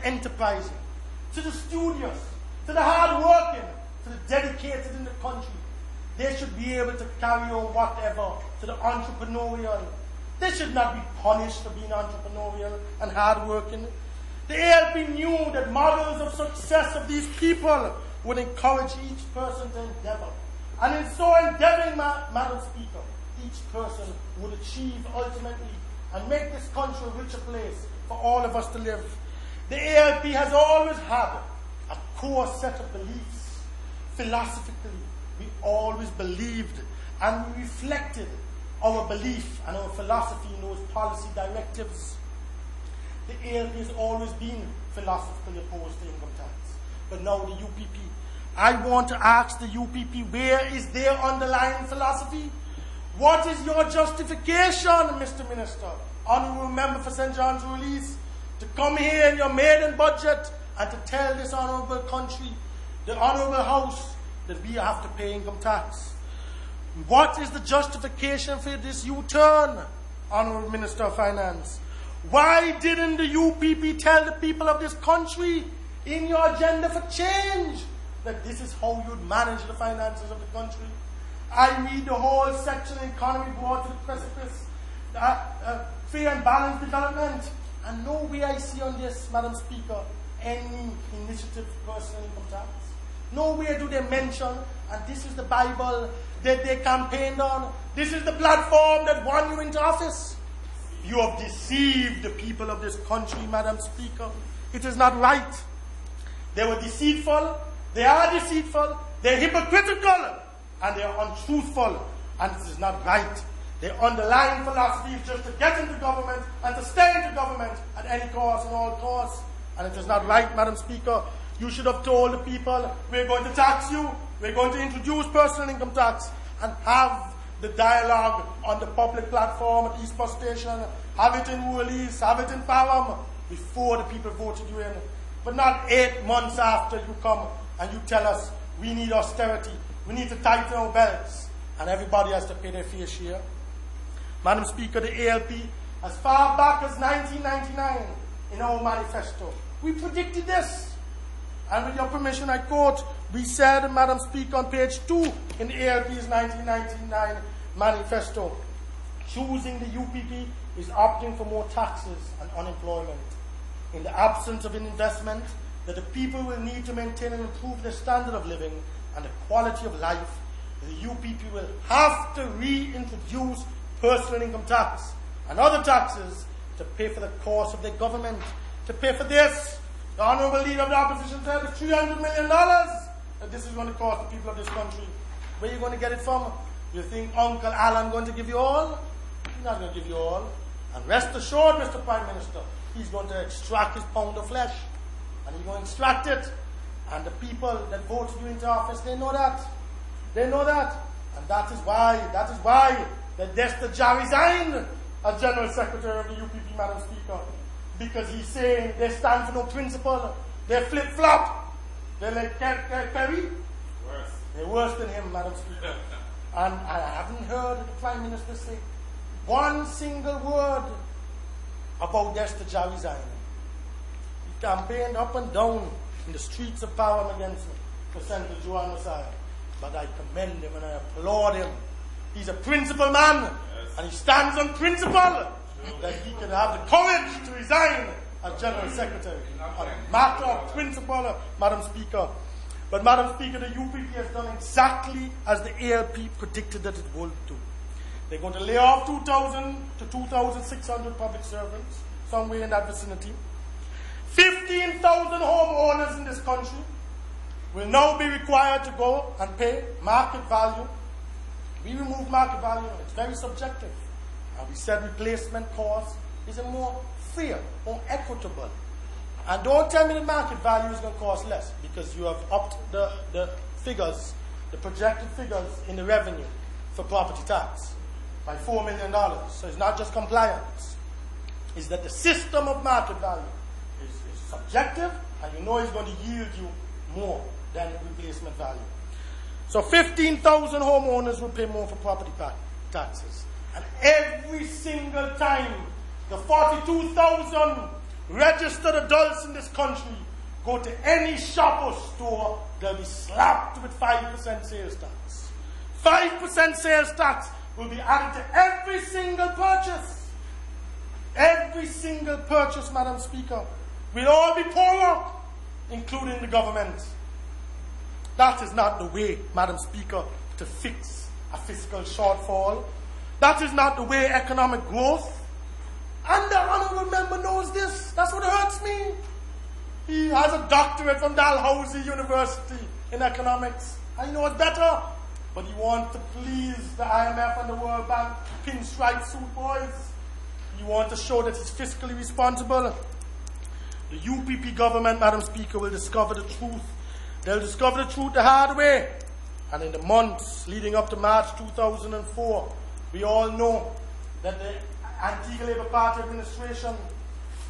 enterprising, to the studious, to the hard-working, to the dedicated in the country. They should be able to carry on whatever to the entrepreneurial. They should not be punished for being entrepreneurial and hard-working. The ALP knew that models of success of these people would encourage each person to endeavor. And in so endeavoring, Madam Speaker, each person would achieve ultimately and make this country a richer place for all of us to live. The ALP has always had a core set of beliefs. Philosophically, we always believed and we reflected our belief and our philosophy in those policy directives. The ALP has always been philosophically opposed to income tax. But now the UPP. I want to ask the UPP, where is their underlying philosophy? What is your justification, Mr. Minister, Honourable Member for St. John's Release, to come here in your maiden budget and to tell this honourable country, the honourable House, that we have to pay income tax? What is the justification for this U-turn, Honourable Minister of Finance? Why didn't the UPP tell the people of this country in your agenda for change that this is how you'd manage the finances of the country? I read the whole section in economy brought to the precipice, fair and balanced development, and nowhere I see on this, Madam Speaker, any initiative for personal income tax. Nowhere do they mention, and this is the Bible that they campaigned on. This is the platform that won you into office. You have deceived the people of this country, Madam Speaker. It is not right. They were deceitful. They are deceitful. They're hypocritical. And they are untruthful. And this is not right. Their underlying philosophy is just to get into government and to stay into government at any cost and all costs. And it is not right, Madam Speaker. You should have told the people, we're going to tax you. We're going to introduce personal income tax and have the dialogue on the public platform at East Bus Station, have it in Rural East, have it in Parham, before the people voted you in. But not 8 months after you come and you tell us we need austerity, we need to tighten our belts, and everybody has to pay their fair share. Madam Speaker, the ALP, as far back as 1999, in our manifesto, we predicted this. And with your permission, I quote, we said, Madam Speaker, on page 2 in the ALP's 1999 manifesto, choosing the UPP is opting for more taxes and unemployment. In the absence of an investment that the people will need to maintain and improve their standard of living and the quality of life, the UPP will have to reintroduce personal income tax and other taxes to pay for the cost of their government, to pay for this. The Honourable Leader of the Opposition said it's $300 million that this is going to cost the people of this country. Where are you going to get it from? You think Uncle Alan going to give you all? He's not going to give you all. And rest assured, Mr. Prime Minister, he's going to extract his pound of flesh. And he's going to extract it. And the people that voted you into office, they know that. They know that. And that is why that Desta Jah resigned as General Secretary of the UPP, Madam Speaker. Because he's saying they stand for no principle. They flip-flop. They're like Perry. Worse. They're worse than him, Madam Speaker. And I haven't heard the Prime Minister say one single word about Desta Jah resigning. He campaigned up and down in the streets of Parham against me for Senator Joan Messiah. But I commend him and I applaud him. He's a principled man. Yes. And he stands on principle. That he can have the courage to resign as General Secretary. A matter of principle, Madam Speaker. But Madam Speaker, the UPP has done exactly as the ALP predicted that it would do. They're going to lay off 2,000 to 2,600 public servants, somewhere in that vicinity. 15,000 homeowners in this country will now be required to go and pay market value. We remove market value, it's very subjective. And we said replacement cost is a more fair, more equitable. And don't tell me the market value is going to cost less, because you have upped the figures, the projected figures in the revenue for property tax by $4 million. So it's not just compliance. It's that the system of market value is subjective, and you know it's going to yield you more than the replacement value. So 15,000 homeowners will pay more for property taxes. And every single time the 42,000 registered adults in this country go to any shop or store, they'll be slapped with 5% sales tax. 5% sales tax will be added to every single purchase. Every single purchase, Madam Speaker. We'll all be poorer, including the government. That is not the way, Madam Speaker, to fix a fiscal shortfall. That is not the way economic growth. And the honourable member knows this. That's what hurts me. He has a doctorate from Dalhousie University in economics. I know it better. But he wants to please the IMF and the World Bank pinstripe suit boys. He wants to show that he's fiscally responsible. The UPP government, Madam Speaker, will discover the truth. They'll discover the truth the hard way. And in the months leading up to March 2004, we all know that the Antigua Labour Party administration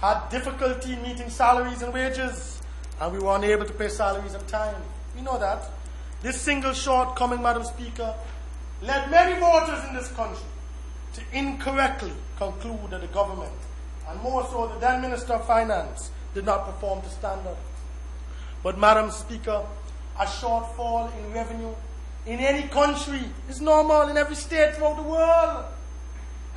had difficulty meeting salaries and wages, and we were unable to pay salaries on time. We know that. This single shortcoming, Madam Speaker, led many voters in this country to incorrectly conclude that the government, and more so the then Minister of Finance, did not perform to standard. But, Madam Speaker, a shortfall in revenue in any country is normal in every state throughout the world.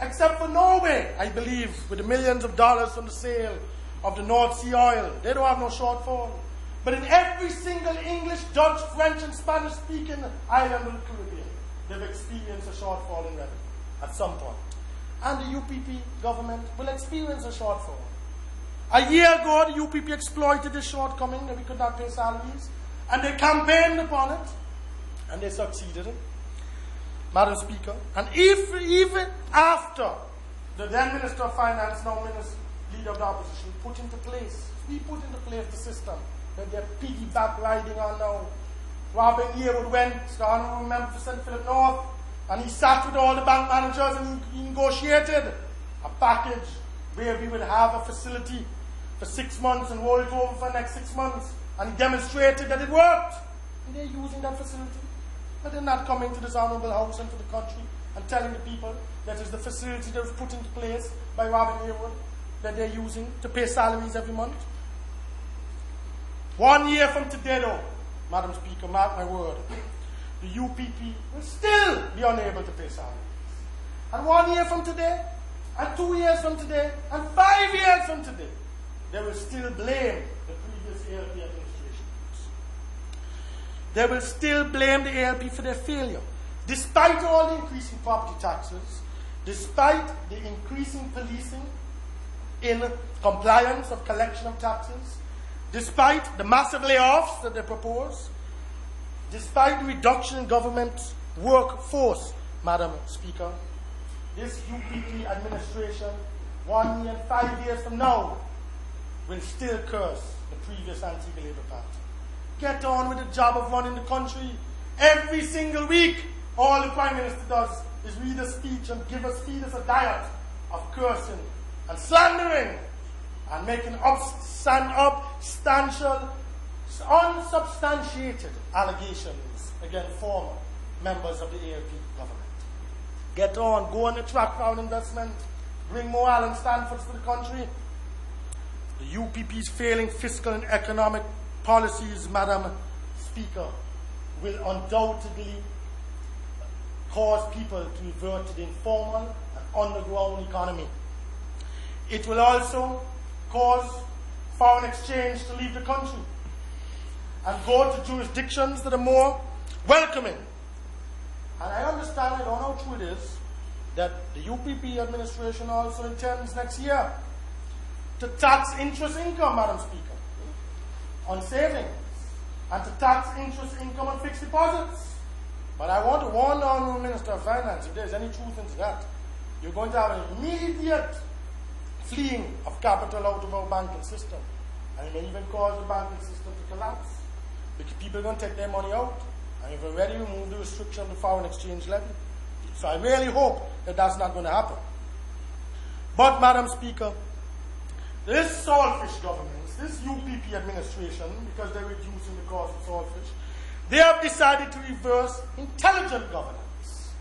Except for Norway, I believe, with the millions of dollars from the sale of the North Sea oil. They don't have no shortfall. But in every single English, Dutch, French, and Spanish-speaking island of the Caribbean, they've experienced a shortfall in revenue at some point. And the UPP government will experience a shortfall. A year ago, the UPP exploited this shortcoming that we could not pay salaries, and they campaigned upon it, and they succeeded. Madam Speaker, and even after the then Minister of Finance, now Leader of the Opposition, we put into place the system that they're piggyback riding on now. Robin Yearwood went to the Honourable Member for St. Philip North, and he sat with all the bank managers and he negotiated a package where we would have a facility for 6 months and roll it over for the next 6 months. And he demonstrated that it worked. And they're using that facility. But they're not coming to this Honourable House and to the country and telling the people that is the facility that was put into place by Robin Yearwood that they're using to pay salaries every month. 1 year from today, though, Madam Speaker, mark my word, the UPP will still be unable to pay salaries. And 1 year from today, and 2 years from today, and 5 years from today, they will still blame the previous ALP administration. They will still blame the ALP for their failure. Despite all the increasing property taxes, despite the increasing policing in compliance of collection of taxes, despite the massive layoffs that they propose, despite the reduction in government workforce, Madam Speaker, this UPP administration, 1 year and 5 years from now, will still curse the previous Antigua Labour Party. Get on with the job of running the country. Every single week, all the Prime Minister does is read a speech and feed us a diet of cursing and slandering and making unsubstantiated allegations against former members of the ALP government. Get on, go on the track for our investment, bring more Alan Stanfords to the country. The UPP's failing fiscal and economic policies, Madam Speaker, will undoubtedly cause people to revert to the informal and underground economy. It will also cause foreign exchange to leave the country and go to jurisdictions that are more welcoming. And I understand, I don't know how true it is, that the UPP administration also intends next year to tax interest income, Madam Speaker, on savings, and to tax interest income on fixed deposits. But I want to warn the Honourable Minister of Finance, if there's any truth into that, you're going to have an immediate fleeing of capital out of our banking system. And it may even cause the banking system to collapse, because people are going to take their money out, and you've already removed the restriction of the foreign exchange levy. So I really hope that that's not going to happen. But, Madam Speaker, this saltfish government, this UPP administration, because they're reducing the cost of saltfish, they have decided to reverse intelligent governance.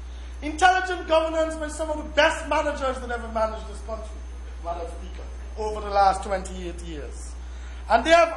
Intelligent governance by some of the best managers that ever managed this country, Madam Speaker. over the last 28 years. And they have